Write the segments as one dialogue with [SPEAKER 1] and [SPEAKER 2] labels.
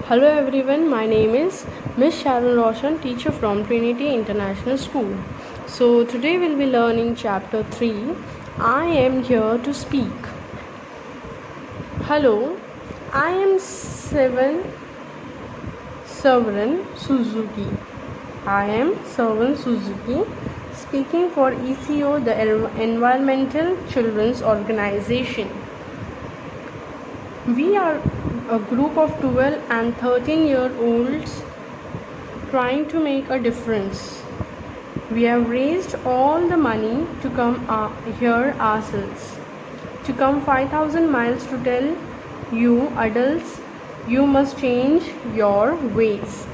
[SPEAKER 1] Hello everyone, my name is Miss Sharon Roshan, teacher from Trinity International School. So today we'll be learning chapter 3, I am here to speak. Hello, I am Severin Suzuki. I am Severin Suzuki, speaking for ECO, the Environmental Children's Organization. We are a group of 12 and 13-year-olds trying to make a difference. We have raised all the money to come here ourselves, to come 5,000 miles to tell you adults you must change your ways.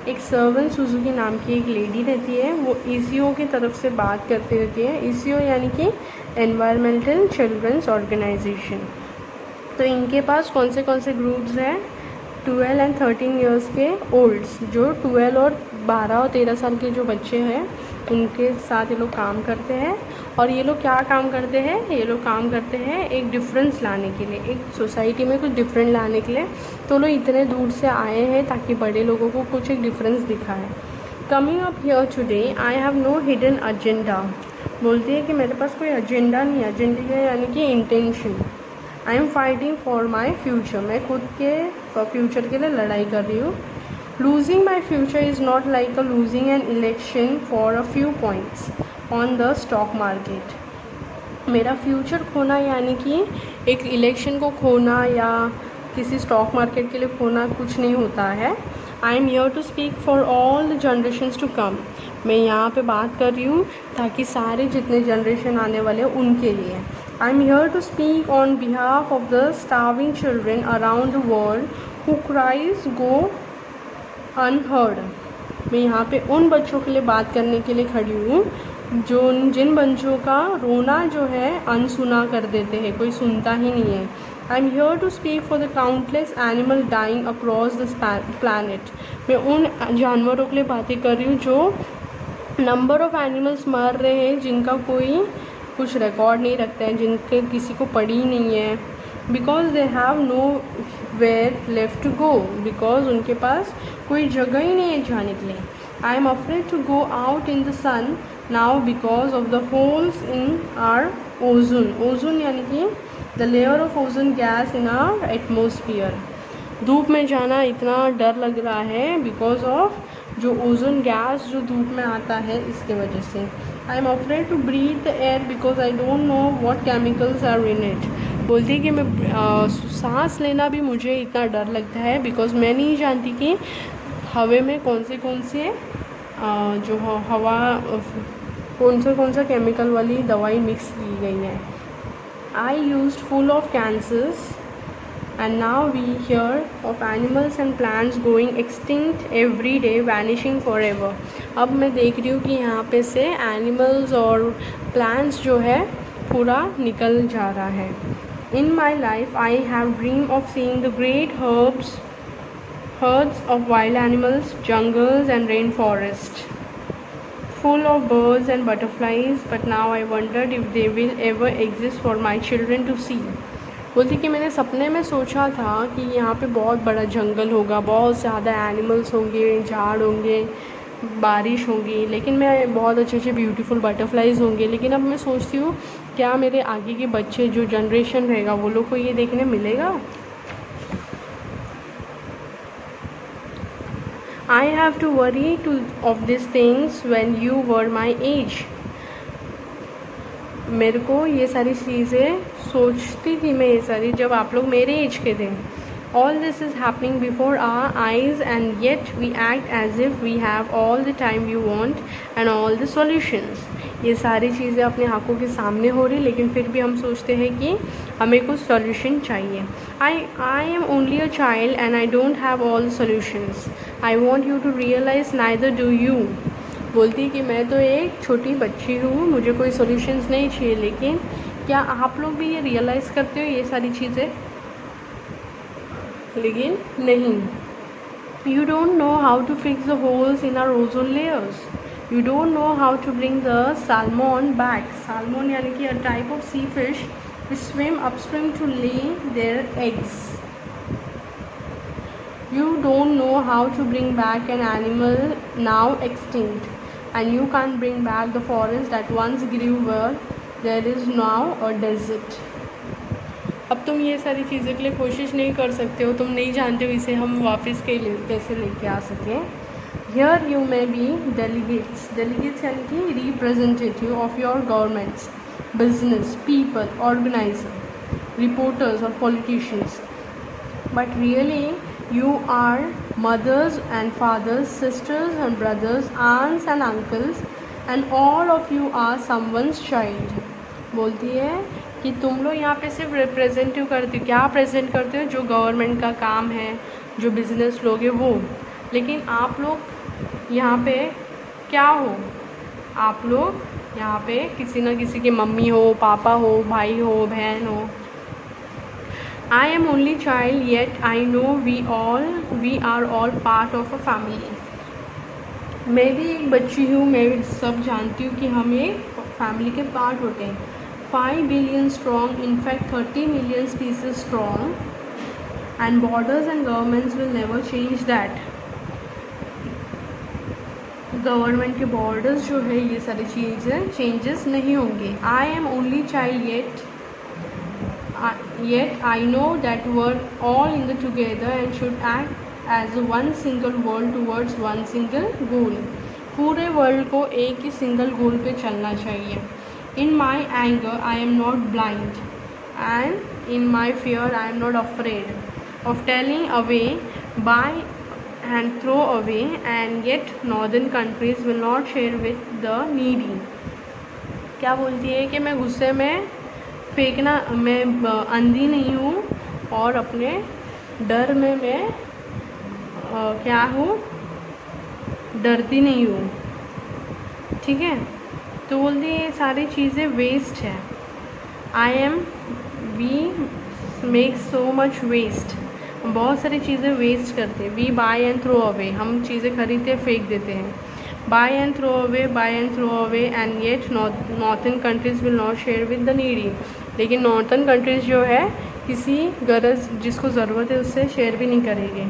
[SPEAKER 1] एक servant Suzuki नाम की एक lady रहती है, वो ECO की तरफ से बात करती रहती है. ECO यानी कि एनवायरमेंटल चिल्ड्रंस ऑर्गेनाइजेशन. तो इनके पास कौन से ग्रुप्स हैं? 12 एंड 13 ईयर्स के ओल्ड्स, जो 12 और 12 और 13 साल के जो बच्चे हैं उनके साथ ये लोग काम करते हैं. और ये लोग क्या काम करते हैं? ये लोग काम करते हैं एक डिफरेंस लाने के लिए, एक सोसाइटी में कुछ डिफरेंट लाने के लिए. तो लोग इतने दूर से आए हैं ताकि बड़े लोगों को कुछ एक डिफरेंस दिखाए. Coming up here today I have no hidden agenda. बोलती है कि मेरे पास कोई एजेंडा नहीं है. एजेंडा यानी कि intention. I am fighting for my future. मैं खुद के फ्यूचर के लिए लड़ाई कर रही हूँ. Losing my future is not like a losing an election for a few points on the stock market. मेरा फ्यूचर खोना यानी कि एक इलेक्शन को खोना या किसी स्टॉक मार्केट के लिए खोना कुछ नहीं होता है. I am here to speak for all the generations to come. मैं यहाँ पे बात कर रही हूँ ताकि सारे जितने जनरेशन आने वाले हैं उनके लिए. I am here to speak on behalf of the starving children around the world who cries go unheard. मैं यहाँ पे उन बच्चों के लिए बात करने के लिए खड़ी हूँ जिन बच्चों का रोना जो है अनसुना कर देते हैं, कोई सुनता ही नहीं है. I am here to speak for the countless animal dying across the planet. मैं उन जानवरों के लिए बातें कर रही हूँ जो नंबर ऑफ एनिमल्स मर रहे हैं जिनका कोई कुछ रिकॉर्ड नहीं रखते हैं, जिनके किसी को पड़ी नहीं है. Because they have nowhere left to go. Because उनके पास कोई जगह ही नहीं है जाने के लिए. I am afraid to go out in the sun now because of the holes in our ozone. Ozone यानी कि the layer of ozone gas in our atmosphere. धूप में जाना इतना डर लग रहा है बिकॉज ऑफ जो ओजोन गैस जो धूप में आता है इसके वजह से. I am afraid to breathe the air because I don't know what chemicals are in it. बोलती है कि मैं सांस लेना भी मुझे इतना डर लगता है बिकॉज मैं नहीं जानती कि हवा में कौन से जो हवा कौन सा केमिकल वाली दवाई मिक्स की गई है. I used full of cancers and now we hear of animals and plants going extinct every day, vanishing forever. अब मैं देख रही हूँ कि यहाँ पे से एनिमल्स और प्लांट्स जो है पूरा निकल जा रहा है. In my life I have dreamed of seeing the great herds of wild animals, jungles and rainforests full of birds and butterflies, but now I wondered if they will ever exist for my children to see. बोलती कि मैंने सपने में सोचा था कि यहाँ पे बहुत बड़ा जंगल होगा, बहुत ज़्यादा एनिमल्स होंगे, झाड़ होंगे, बारिश होगी, लेकिन मैं बहुत अच्छे ब्यूटीफुल बटरफ्लाइज होंगे. लेकिन अब मैं सोचती हूँ क्या मेरे आगे के बच्चे जो जनरेशन रहेगा वो लोग को ये देखने मिलेगा. I have to worry of this things when you were my age. मेरे को ये सारी चीज़ें सोचती थी मैं ये सारी जब आप लोग मेरे एज के थे. All this is happening before our eyes and yet we act as if we have all the time we want and all the solutions. ये सारी चीज़ें अपने आंखों के सामने हो रही, लेकिन फिर भी हम सोचते हैं कि हमें कुछ सॉल्यूशन चाहिए. I am only a child and I don't have all the solutions. I want you to realise neither do you. बोलती कि मैं तो एक छोटी बच्ची हूँ, मुझे कोई सॉल्यूशंस नहीं चाहिए, लेकिन क्या आप लोग भी ये रियलाइज़ करते हो ये सारी चीज़ें? लेकिन नहीं. You don't know how to fix the holes in our ozone layers. You don't know how to bring the salmon back. Salmon यानी कि a type of sea fish which swim upstream to lay their eggs. You don't know how to bring back an animal now extinct, and you can't bring back the forest that once grew where there is now a desert. अब तुम ये सारी चीज़ों के लिए कोशिश नहीं कर सकते हो, तुम नहीं जानते हो इसे हम वापस कैसे लेके आ सकें. Here you may be delegates यानी कि representative of your governments, business, people, organizer, reporters or politicians. But really you are mothers and fathers, sisters and brothers, aunts and uncles, and all of you are someone's child. बोलती है कि तुम लोग यहाँ पे सिर्फ रिप्रेजेंटिव करते हो. क्या प्रेजेंट करते हो? जो गवर्नमेंट का काम है, जो बिजनेस लोग हैं वो. लेकिन आप लोग यहाँ पे क्या हो? आप लोग यहाँ पे किसी न किसी की मम्मी हो, पापा हो, भाई हो, बहन हो. I am only child, yet I know we are all part of a family. मैं भी एक बच्ची हूँ, मैं सब जानती हूँ कि हम एक फैमिली के पार्ट होते हैं. 5 billion strong, in fact 30 million species strong, and borders and governments will never change that. Government के बॉर्डर्स जो है ये सारी चीज़ें चेंजेस नहीं होंगे. I am only child, yet I know that we're all in the together and should act as one single world towards one single goal. पूरे world को एक ही सिंगल गोल पे चलना चाहिए. In my anger I am not blind, and in my fear I am not afraid of telling away, buy and throw away, and yet northern countries will not share with the needy. क्या बोलती है कि मैं गुस्से में फेंकना, मैं अंधी नहीं हूँ और अपने डर में मैं क्या हूँ, डरती नहीं हूँ. ठीक है. तो बोलती है ये सारी चीज़ें वेस्ट है. We make so much waste. हम बहुत सारी चीज़ें वेस्ट करते हैं. We buy and throw away. हम चीज़ें खरीदते फेंक देते हैं. Buy and throw away and yet northern countries will not share with the needy. लेकिन नॉर्थन कंट्रीज़ जो है किसी गरज जिसको ज़रूरत है उससे शेयर भी नहीं करेंगे.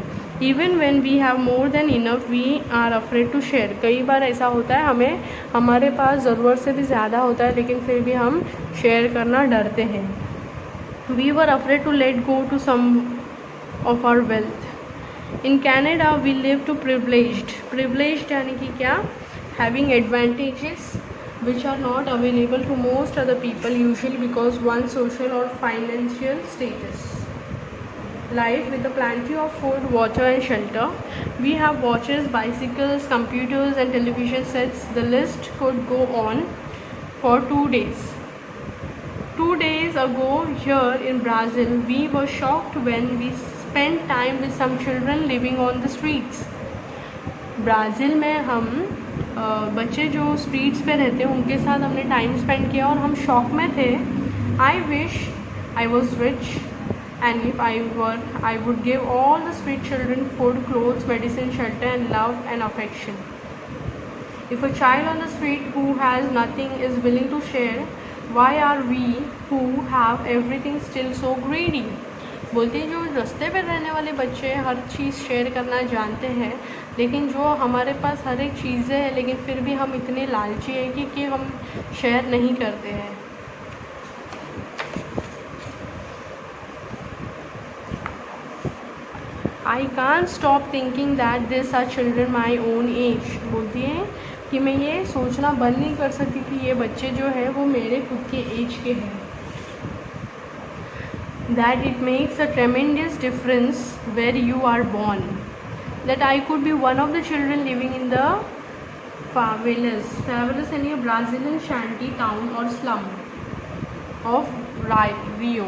[SPEAKER 1] Even when we have more than enough we are afraid to share. कई बार ऐसा होता है हमें हमारे पास ज़रूरत से भी ज़्यादा होता है लेकिन फिर भी हम शेयर करना डरते हैं. We were afraid to let go to some of our wealth. In Canada we live too privileged यानी कि क्या, having advantages which are not available to most other people, usually because one's social or financial status. Life with a plenty of food, water and shelter. We have watches, bicycles, computers and television sets. The list could go on for 2 days. 2 days ago here in Brazil, we were shocked when we spent time with some children living on the streets. Brazil में हम बच्चे जो streets पे रहते हैं उनके साथ हमने टाइम स्पेंड किया और हम शॉक में थे. I wish I was rich and if I would give all the street children food, clothes, medicine, shelter and love and affection. If a child on the street who has nothing is willing to share, why are we who have everything still so greedy. बोलते हैं जो रास्ते पर रहने वाले बच्चे हर चीज़ share करना जानते हैं, लेकिन जो हमारे पास हर एक चीज़ें हैं लेकिन फिर भी हम इतने लालची हैं कि हम शेयर नहीं करते हैं. I can't stop thinking that this are children my own age. बोलती हैं कि मैं ये सोचना बंद नहीं कर सकती कि ये बच्चे जो है वो मेरे खुद के एज के हैं. That it makes a tremendous difference where you are born. That I could be one of the children living in the favelas in a Brazilian shanty town or slum of Rio.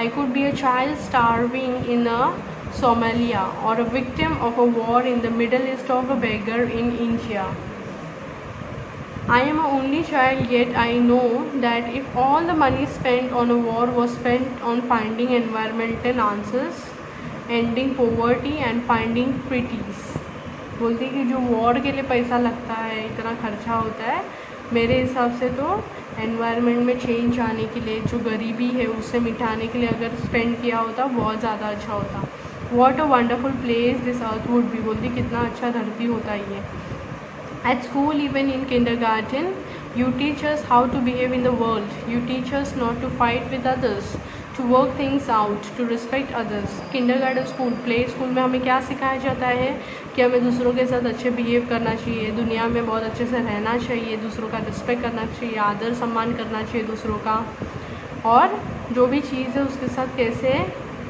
[SPEAKER 1] I could be a child starving in a Somalia or a victim of a war in the Middle East or a beggar in India. I am an only child, yet I know that if all the money spent on a war was spent on finding environmental answers, ending poverty and finding pretties. बोलती कि जो war के लिए पैसा लगता है, इतना खर्चा होता है, मेरे हिसाब से तो एनवायरनमेंट में चेंज आने के लिए, जो गरीबी है उससे मिटाने के लिए अगर स्पेंड किया होता बहुत ज़्यादा अच्छा होता. What a wonderful place this earth would be, बोलती कितना अच्छा धरती होता ये। At school, even in kindergarten, you teach us how to behave in the world. You teach us not to fight with others, to work things out, to respect others. Kindergarten school, play school में हमें क्या सिखाया जाता है कि हमें दूसरों के साथ अच्छे बिहेव करना चाहिए, दुनिया में बहुत अच्छे से रहना चाहिए, दूसरों का रिस्पेक्ट करना चाहिए, आदर सम्मान करना चाहिए दूसरों का, और जो भी चीज़ है उसके साथ कैसे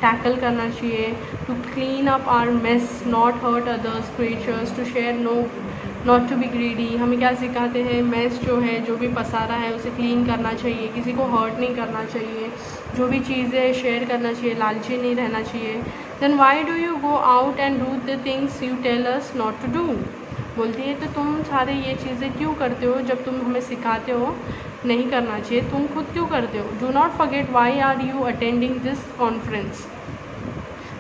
[SPEAKER 1] टैकल करना चाहिए, to clean up our mess, not hurt others creatures, to share not to be greedy. हमें क्या सिखाते हैं, मेस जो है, जो भी पसारा है उसे क्लीन करना चाहिए, किसी को हर्ट नहीं करना चाहिए, जो भी चीज़ें शेयर करना चाहिए, लालची नहीं रहना चाहिए। Then why do you go out and do the things you tell us not to do, बोलती है तो तुम सारे ये चीज़ें क्यों करते हो जब तुम हमें सिखाते हो नहीं करना चाहिए, तुम खुद क्यों करते हो। Do not forget why are you attending this conference,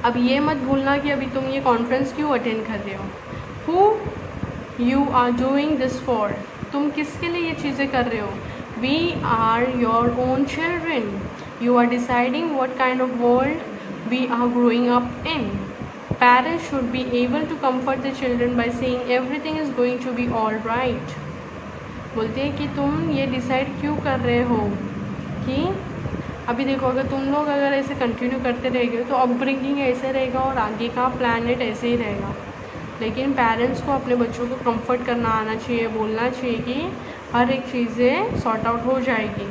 [SPEAKER 1] अब ये मत भूलना कि अभी तुम ये कॉन्फ्रेंस क्यों अटेंड कर रहे हो। Who you are doing this for, तुम किसके लिए ये चीज़ें कर रहे हो। We are your own children, you are deciding what kind of world we are growing up in. Parents should be able to comfort the children by saying everything is going to be all right. बोलते हैं कि तुम ये decide क्यों कर रहे हो कि अभी देखो अगर तुम लोग अगर ऐसे कंटिन्यू करते रहेंगे तो अपब्रिंगिंग ऐसे रहेगा और आगे का प्लानट ऐसे ही रहेगा। लेकिन पेरेंट्स को अपने बच्चों को कंफर्ट करना आना चाहिए, बोलना चाहिए कि हर एक चीज़ें सॉर्ट आउट हो जाएगी।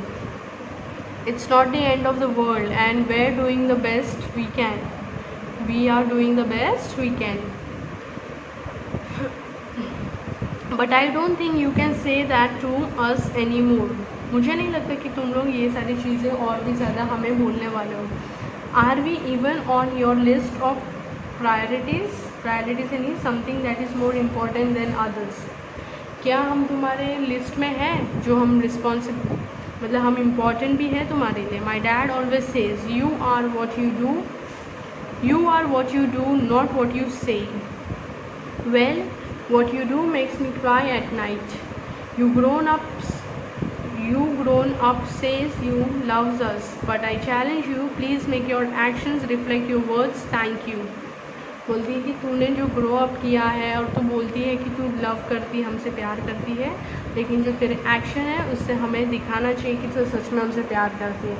[SPEAKER 1] It's not the end of the world and we are doing the best we can, we are doing the best we can, but I don't think you can say that to us anymore. मुझे नहीं लगता कि तुम लोग ये सारी चीज़ें और भी ज़्यादा हमें बोलने वाले हो। Are we even on your list of priorities? Priorities यानी something that is more important than others. क्या हम तुम्हारे लिस्ट में हैं जो हम रिस्पॉन्सिबल, मतलब हम इम्पॉर्टेंट भी हैं तुम्हारे लिए। My dad always says you are what you do, you are what you do, not what you say. Well, what you do makes me cry at night. You grown up says you loves us, but I challenge you, please make your actions reflect your words. Thank you. बोलती है कि तूने जो grow up किया है और तू बोलती है कि तू लव करती, हमसे प्यार करती है, लेकिन जो तेरे एक्शन है उससे हमें दिखाना चाहिए कि तू सच में हमसे प्यार करती है।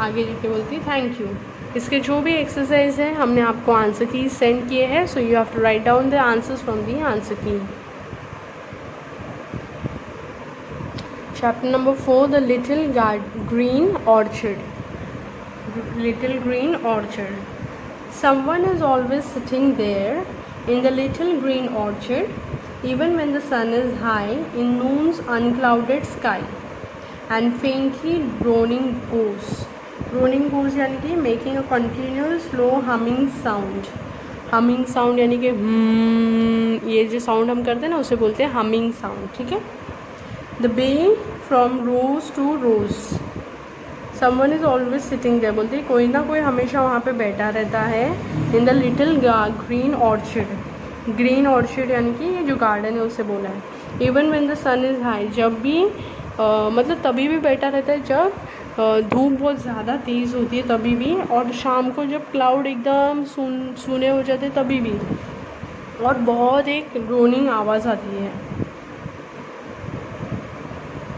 [SPEAKER 1] आगे जी के बोलती थैंक यू। इसके जो भी एक्सरसाइज है हमने आपको आंसर की सेंड किए हैं, so you have to write down the answers from the answer key. Chapter number 4, the little green orchard. Little green orchard. Someone is always sitting there in the little green orchard, even when the sun is high in noon's unclouded sky, and faintly droning goes. Droning goes यानी कि making a continuous low humming sound. Humming sound यानी कि ये जो sound हम करते हैं ना उसे बोलते हैं हमिंग साउंड, ठीक है। The bay from rose to rose, someone is always sitting there, बोलते हैं कोई ना कोई हमेशा वहाँ पे बैठा रहता है। In the little green orchard, green orchard यानी कि ये जो गार्डन है उसे बोला है। Even when the sun is high, जब भी मतलब तभी भी बैठा रहता है जब धूप बहुत ज़्यादा तेज़ होती है तभी भी, और शाम को जब क्लाउड एकदम सूने हो जाते तभी भी, और बहुत एक ड्रोनिंग आवाज़ आती है।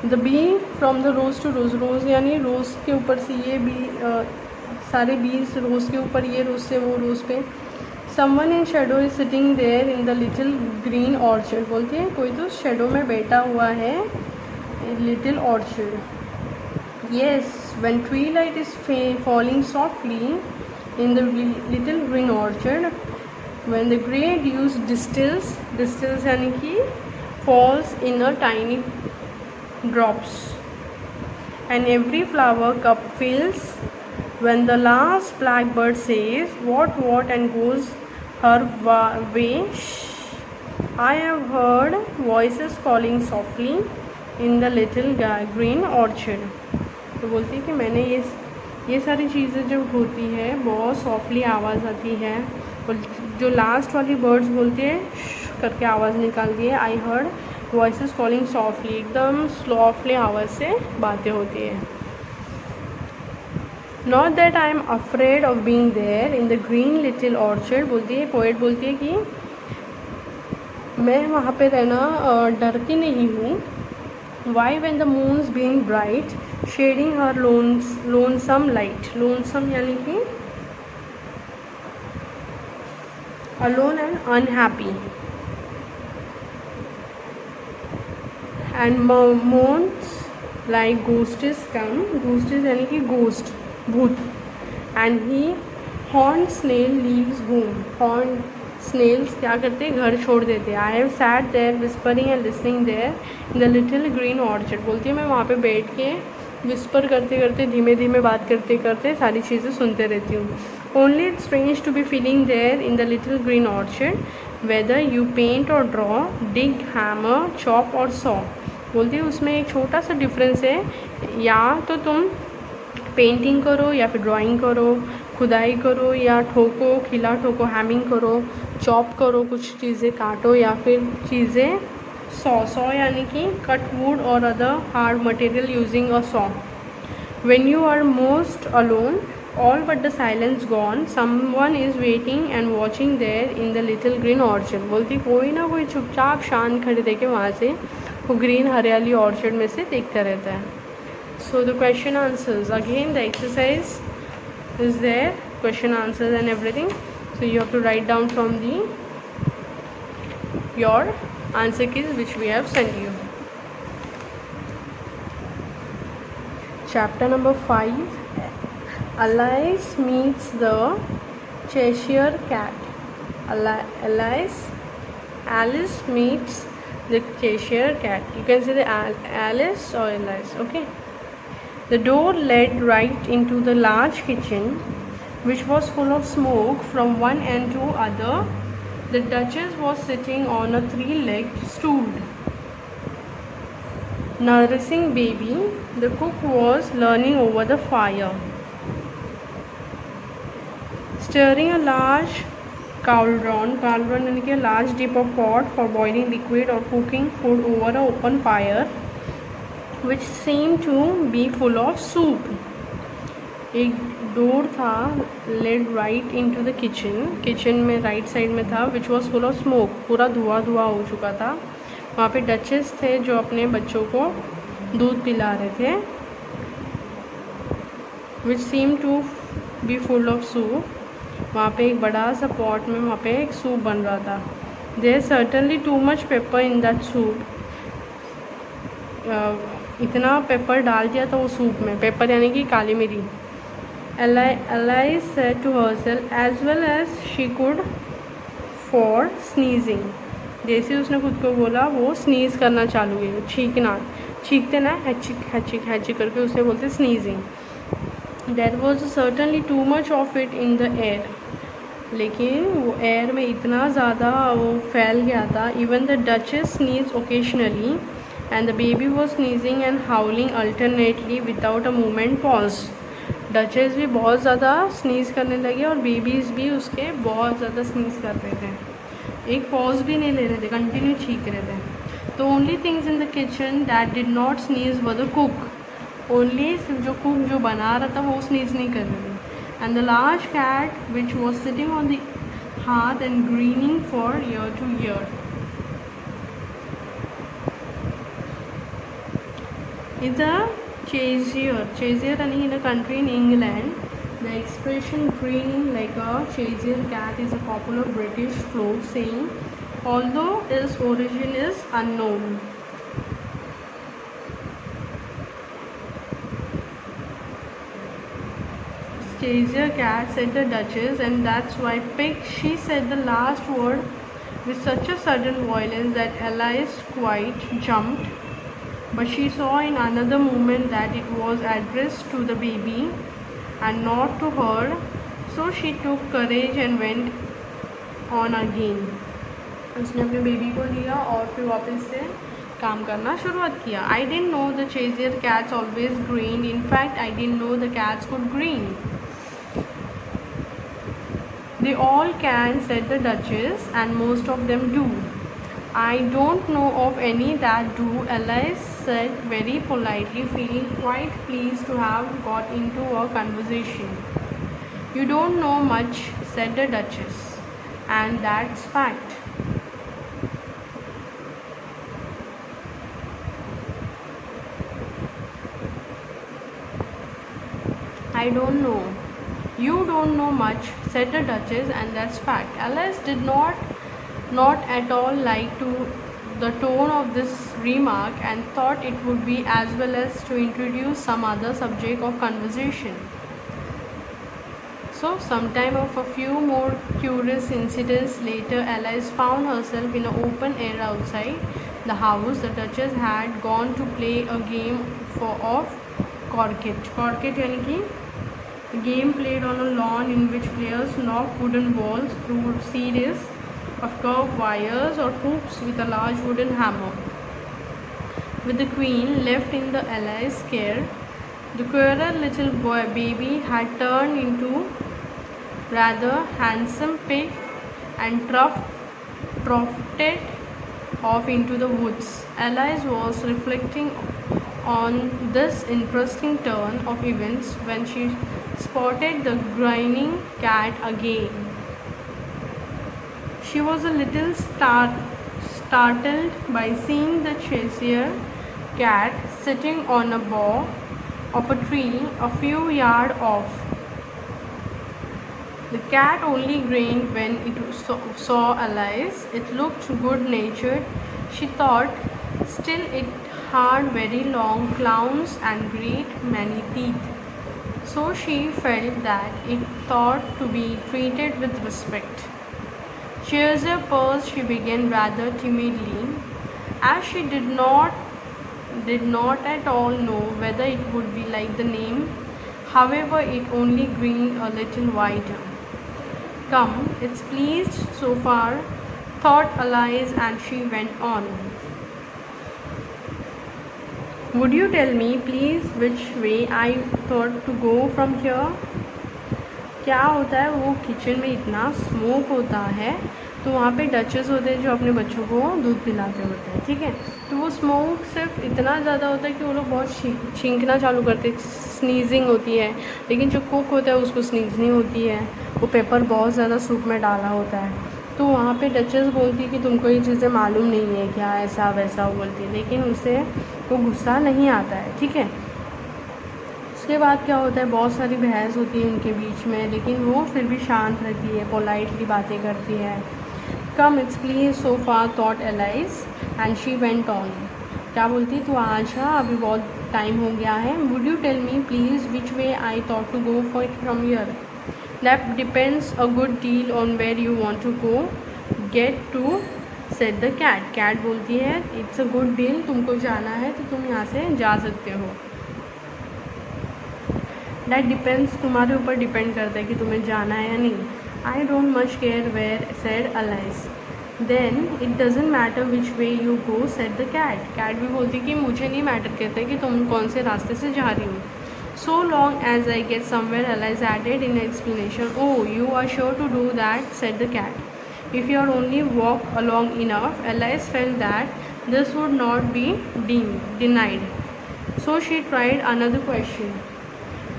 [SPEAKER 1] The bee from the rose to rose, rose यानी रोज़ के ऊपर से ये बी सारे बीज रोज़ के ऊपर, ये रोज़ से वो रोज़ पे। Someone in shadow is sitting there in the little green orchard, बोलते हैं कोई तो शेडो में बैठा हुआ है little orchard. Yes, when twilight is falling softly in the little green orchard, when the grey dew distills यानी कि falls in a tiny drops, and every flower cup fills, when the last blackbird says what and goes her way, I have heard voices calling softly in the little green orchard. तो बोलती है कि मैंने ये सारी चीज़ें जब होती है बहुत सॉफ्टली आवाज़ आती है, और जो लास्ट वाली बर्ड्स बोलती है करके आवाज़ निकालती है, I heard voices calling softly, एकदम सॉफ्टली आवाज़ से बातें होती है। Not that I am afraid of being there in the green little orchard. बोलती है पोएट, बोलती है कि मैं वहाँ पे रहना डरती नहीं हूँ. Why when the moon's being bright, shading her lonesome light. Lonesome यानी कि alone and unhappy. And moans like ghosts come. Ghosts यानी कि ghost, भूत. And he horned snail leaves home. Horned snails क्या करते, घर छोड़ देते. I have sat there whispering and listening there in the little green orchard. बोलती है मैं वहाँ पे बैठ के विस्पर करते करते, धीमे धीमे बात करते करते सारी चीज़ें सुनते रहती हूँ. Only it's strange to be feeling there in the little green orchard, whether you paint or draw, dig, hammer, chop or saw. बोलती है उसमें एक छोटा सा डिफरेंस है, या तो तुम पेंटिंग करो या फिर ड्राइंग करो, खुदाई करो या ठोको, खिला ठोको, हैमिंग करो, चॉप करो, कुछ चीज़ें काटो या फिर चीज़ें सॉ यानी कि कट वुड और other hard material using a saw. When you are most alone, all but the silence gone, someone is waiting and watching there in the little green orchard. बोलती कोई ना कोई चुपचाप शांत खड़े देखे वहाँ से वो ग्रीन हरियाली ऑर्चर्ड में से देखता रहता है. So the question answers, again the exercise is there, question answers and everything. So you have to write down from the your answer keys which we have sent you. Chapter number 5, Alice meets the Cheshire Cat. Alice meets the Cheshire Cat. You can say the Alice or Alice, okay. The door led right into the large kitchen, which was full of smoke from one end to other. The Duchess was sitting on a three-legged stool, nursing baby. The cook was leaning over the fire, stirring a large cauldron यानी कि large dip of pot for boiling liquid or cooking food over an open fire, which seemed to be full of soup. एक door था led right into the kitchen में right side में था, which was full of smoke, पूरा धुआं हो चुका था. वहाँ पे डचेस थे जो अपने बच्चों को दूध पिला रहे थे, which seemed to be full of soup. वहाँ पे एक बड़ा सा पॉट में वहाँ पे एक सूप बन रहा था. There certainly too much pepper in that soup. इतना पेपर डाल दिया था वो सूप में. पेपर यानी कि काली मिरी. Alice said to herself as well as she could for sneezing. जैसे उसने खुद को बोला वो स्नीज़ करना चालू किया, छींकते ना, हैची करके उसे बोलते sneezing. There was certainly too much of it in the air. लेकिन वो एयर में इतना ज़्यादा वो फैल गया था. Even the Duchess sneezed occasionally and the baby was sneezing and howling alternately without a moment pause. Duchess भी बहुत ज़्यादा स्नीज़ करने लगे और बेबीज़ भी उसके बहुत ज़्यादा स्नीज़ कर रहे थे, एक पॉज भी नहीं ले रहे थे, कंटिन्यू छींक रहे थे. The only things in the kitchen that did not sneeze were the cook. Only जो कुक जो बना रहा था वो स्नीज़ नहीं कर रहे थे. And the large cat which was sitting on the hearth and grinning for ear to ear. It's a Cheshire in a country in England. The expression grinning like a Cheshire cat is a popular British folk saying, although its origin is unknown. Cheshire cat, said the Duchess, and that's why Pig. She said the last word with such a sudden violence that Alice quite jumped. But she saw in another moment that it was addressed to the baby and not to her. So she took courage and went on again. उसने अपने baby को लिया और फिर वापस से काम करना शुरुआत किया. I didn't know the Cheshire cats always grinned. In fact, I didn't know the cats could grin. They all can, said the Duchess, and most of them do. I don't know of any that do, Alice said very politely, feeling quite pleased to have got into a conversation. "You don't know much," said the Duchess, "and that's fact." "I don't know. You don't know much," said the Duchess, "and that's fact." Alice did not at all like the tone of this remark, and thought it would be as well as to introduce some other subject of conversation. So, sometime of a few more curious incidents later, Alice found herself in an open air outside the house. The Duchess had gone to play a game of croquet. Croquet यानी कि a game played on a lawn in which players knock wooden balls through a series of curved wires or hoops with a large wooden hammer. With the Queen left in the Alice's care, the queer little baby had turned into rather handsome pig and trotted off into the woods. Alice was reflecting on this interesting turn of events when she spotted the grinning cat again. She was a little startled by seeing the Cheshire cat sitting on a bough of a tree a few yards off. The cat only grinned when it saw Alice. It looked good-natured, she thought. Still, it had very long claws and great many teeth, so she felt that it ought to be treated with respect. Cheshire purrs, she began rather timidly, as she did not at all know whether it would be like the name. However, it only grinned a little wider. "Come, it's pleased so far," thought Alice, and she went on. "Would you tell me, please, which way I thought to go from here?" क्या होता है, वो kitchen में इतना smoke होता है, तो वहाँ पे डचेस होते हैं जो अपने बच्चों को दूध पिलाते होते हैं, ठीक है। तो वो स्मोक सिर्फ इतना ज़्यादा होता है कि वो लोग बहुत छींकना चालू करते हैं, स्नीजिंग होती है। लेकिन जो कुक होता है उसको स्नीज नहीं होती है, वो पेपर बहुत ज़्यादा सूप में डाला होता है। तो वहाँ पे डचेस बोलती है कि तुमको ये चीज़ें मालूम नहीं है क्या, ऐसा वैसा बोलती है, लेकिन उसे वो गुस्सा नहीं आता है, ठीक है। उसके बाद क्या होता है, बहुत सारी बहस होती है उनके बीच में, लेकिन वो फिर भी शांत रहती है, पोलाइटली बातें करती है। "Come, it's pleased so far," thought Alice, and she went on. क्या बोलती, तू आ जा, अभी बहुत टाइम हो गया है। "Would you tell me please which way I thought to go for from here?" "That depends a good deal on where you want to go get to," said the cat. Cat बोलती है, it's a good deal, तुमको जाना है तो तुम यहाँ से जा सकते हो। दैट डिपेंड्स, तुम्हारे ऊपर डिपेंड करता है कि तुम्हें जाना है या नहीं। "I don't much care where," said Alice. "Then it doesn't matter which way you go," said the cat. Cat भी बोलती कि मुझे नहीं मैटर करता कि तुम कौन से रास्ते से जा रही हो। "So long as I get somewhere," Alice added in explanation. "Oh, you are sure to do that," said the cat. "If you only walk along enough." Alice felt that this would not be denied, so she tried another question.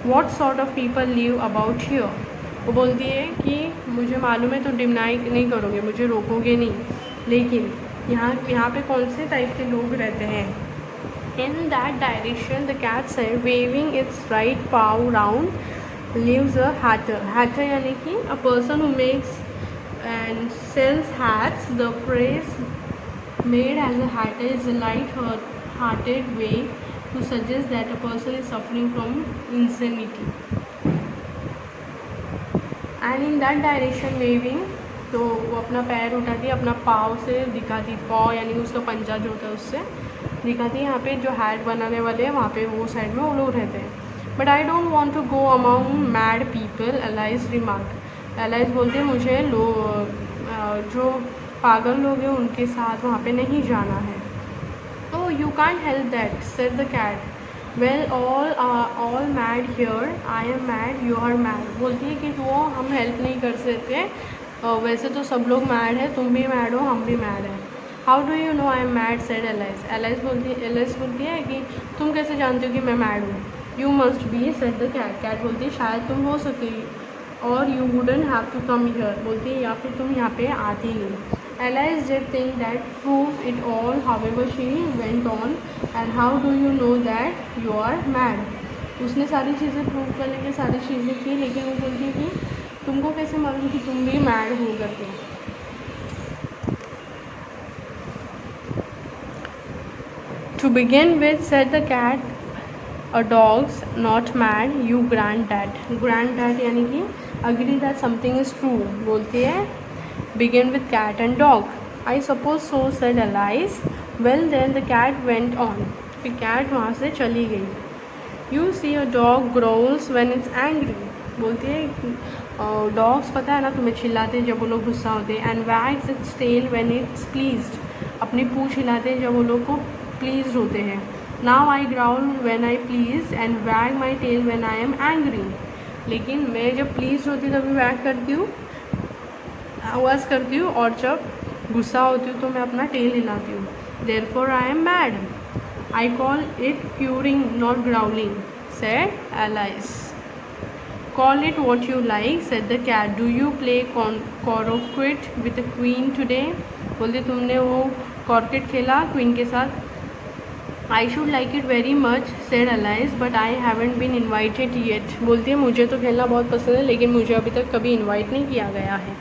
[SPEAKER 1] "What sort of people live about here?" वो बोलती है कि मुझे मालूम है, तो deny नहीं करोगे, मुझे रोकोगे नहीं, लेकिन यहाँ पे कौन से टाइप के लोग रहते हैं। "In that direction," the cat said, waving its right paw round, "lives a hatter." Hatter यानी कि a person who makes and sells hats. The phrase made as a hatter is a light-hearted way to suggest that a person is suffering from insanity. And in that direction waving, तो वो अपना पैर उठाती है, अपना पाँव से दिखाती, पाँव यानी उसका पंजा जो होता है उससे दिखाती है। यहाँ पे जो हैट बनाने वाले हैं वहाँ पे वो साइड में वो लोग रहते हैं। "But I don't want to go among mad people," Alice remark. Alice बोलती है, मुझे जो पागल लोग हैं उनके साथ वहाँ पे नहीं जाना है। "Oh, you can't help that," said the cat. "Well, all are all mad here. I am mad, you are mad." बोलती है कि वो हम हेल्प नहीं कर सकते, वैसे तो सब लोग मैड है, तुम भी मैड हो, हम भी मैड हैं। How do you no I am mad said alias. Alias बोलती है कि तुम कैसे जानते हो कि मैं मैड हूँ। You must be said the cat. Cat बोलती है शायद तुम हो सके, और you wouldn't have to come here, बोलती है या फिर तुम यहाँ पे आती नहीं। Alice did think that prove it all, however she went on, and how do you know that you are mad. उसने सारी चीज़ें प्रूव करने की सारी चीज़ें की, लेकिन वो बोलती है कि तुमको कैसे मालूम कि तुम भी मैड हो करके। To begin with, said the cat, a dog's not mad, you granddad. Granddad यानी कि agree that something is true, बोलती है begin with cat and dog. I suppose so, said Alice. Well then the cat went on. फिर cat वहाँ से चली गई. You see a dog growls when it's angry. बोलती है डॉग्स पता है ना तुम्हें चिल्लाते हैं जब वो लोग गुस्सा होते हैं, and wags its tail when it's pleased. अपनी पूँछ हिलाते हैं जब वो लोग को प्लीज होते हैं. Now I growl when I pleased and wag my tail when I am angry. लेकिन मैं जब प्लीज होती हूँ तभी वैग करती हूँ, आवाज़ करती हूँ, और जब गुस्सा होती हूँ तो मैं अपना टेल हिलाती हूँ. Therefore I am mad. I call it purring not growling, said Alice. Call it what you like, said the cat. Do you play croquet with the queen today? बोलते तुमने वो क्रॉकेट खेला क्वीन के साथ. I should like it very much, said Alice, but I haven't been invited yet. बोलती है मुझे तो खेलना बहुत पसंद है, लेकिन मुझे अभी तक कभी इनवाइट नहीं किया गया है.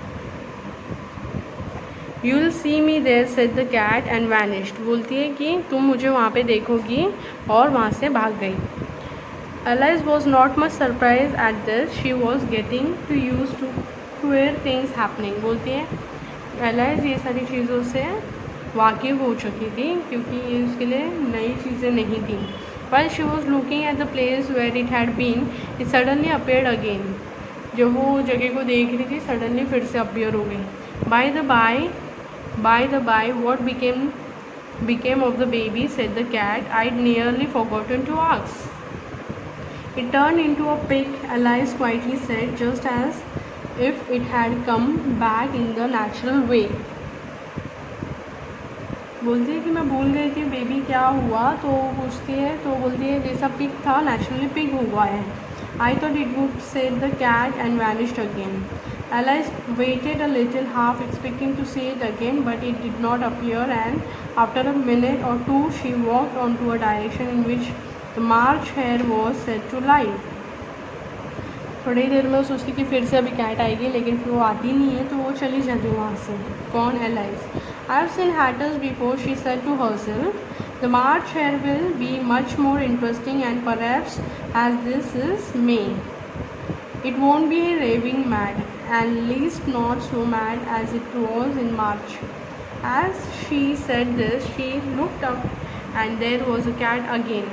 [SPEAKER 1] You'll see me there, said the cat and vanished. बोलती है कि तुम मुझे वहाँ पे देखोगी, और वहाँ से भाग गई. Alice was not much surprised at this. She was getting too used to queer things happening. बोलती है Alice ये सारी चीज़ों से वाकिफ़ हो चुकी थी, क्योंकि ये उसके लिए नई चीज़ें नहीं थी. While she was looking at the place where it had been, it suddenly appeared again. जब वो जगह को देख रही थी, सडनली फिर से अपीयर हो गई. By the by, what became of the baby, said the cat. I'd nearly forgotten to ask. It turned into a pig, Alice quietly said, just as if it had come back in the natural way. बोलती है कि मैं भूल गई थी baby क्या हुआ, तो पूछती है, तो बोलती है जैसा पिग था नेचुरली पिग हुआ है. I thought it would, said the cat and vanished again. Alice waited a little, half expecting to see it again, but it did not appear, and after a minute or two she walked onto a direction in which the March hare was said to lie. थोड़ी देर में वो सोचती कि फिर से अभी cat आएगी, लेकिन फिर वो आती नहीं है, तो वो चली जाती है वहाँ से. कौन? Alias. I have seen hatters before, she said to herself. The March hare will be much more interesting, and perhaps as this is May, it won't be raving mad, and least not so mad as it was in March. As she said this, she looked up, and there was a cat again.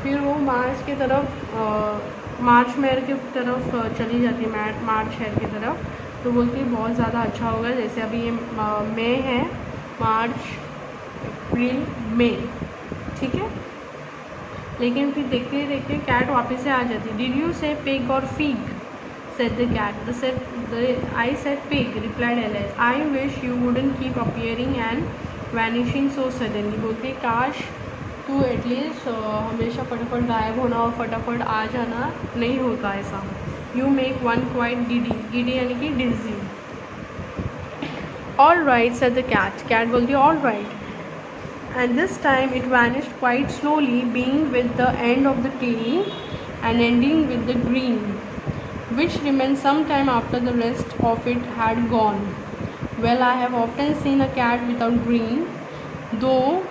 [SPEAKER 1] फिर वो मार्च के तरफ मार्च mayor की तरफ चली जाती है, मार्च hair की तरफ. तो बोलती है बहुत ज़्यादा अच्छा होगा, जैसे अभी ये मई है, मार्च अप्रैल मई, ठीक है. लेकिन फिर देखते देखते कैट वापस से आ जाती. डिड यू से पिग और fig, said the cat. I said pig, replied Alice. I wish you wouldn't keep appearing and vanishing so suddenly. बोलती काश तू एटलीस्ट हमेशा फटाफट गायब होना और फटाफट आ जाना नहीं होता ऐसा. You make one quite giddy यानी कि dizzy. All right, said the cat. Cat बोलती है all right. And this time it vanished quite slowly, being with the end of the tail and ending with the grin, which remained some time after the rest of it had gone. Well, I have often seen a cat without green, though,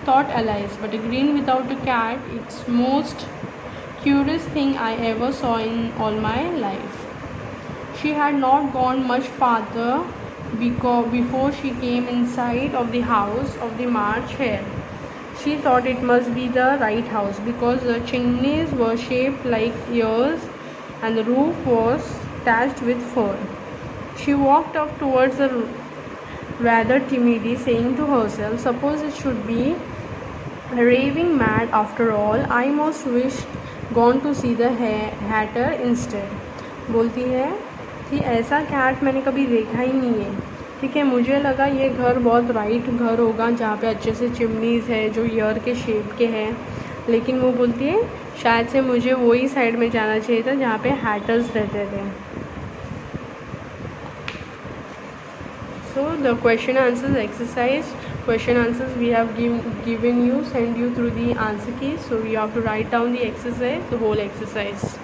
[SPEAKER 1] thought Alice, but a green without a cat, it's most curious thing I ever saw in all my life. She had not gone much farther before she came in sight of the house of the March hare. She thought it must be the right house, because the chimneys were shaped like ears and the roof was thatched with fur. She walked up towards the rather timidly, saying to herself, suppose it should be raving mad after all. I most wished gone to see the hatter instead. बोलती है कि ऐसा cat मैंने कभी देखा ही नहीं है, ठीक है, मुझे लगा ये घर बहुत राइट घर होगा जहाँ पे अच्छे से चिमनीज़ है जो ईयर के शेप के हैं, लेकिन वो बोलती है शायद से मुझे वही साइड में जाना चाहिए था जहाँ पे हैटर्स रहते थे। So the question answers exercise, question answers we have given you, send you through the answer keys. So you have to write down the exercise, the whole exercise.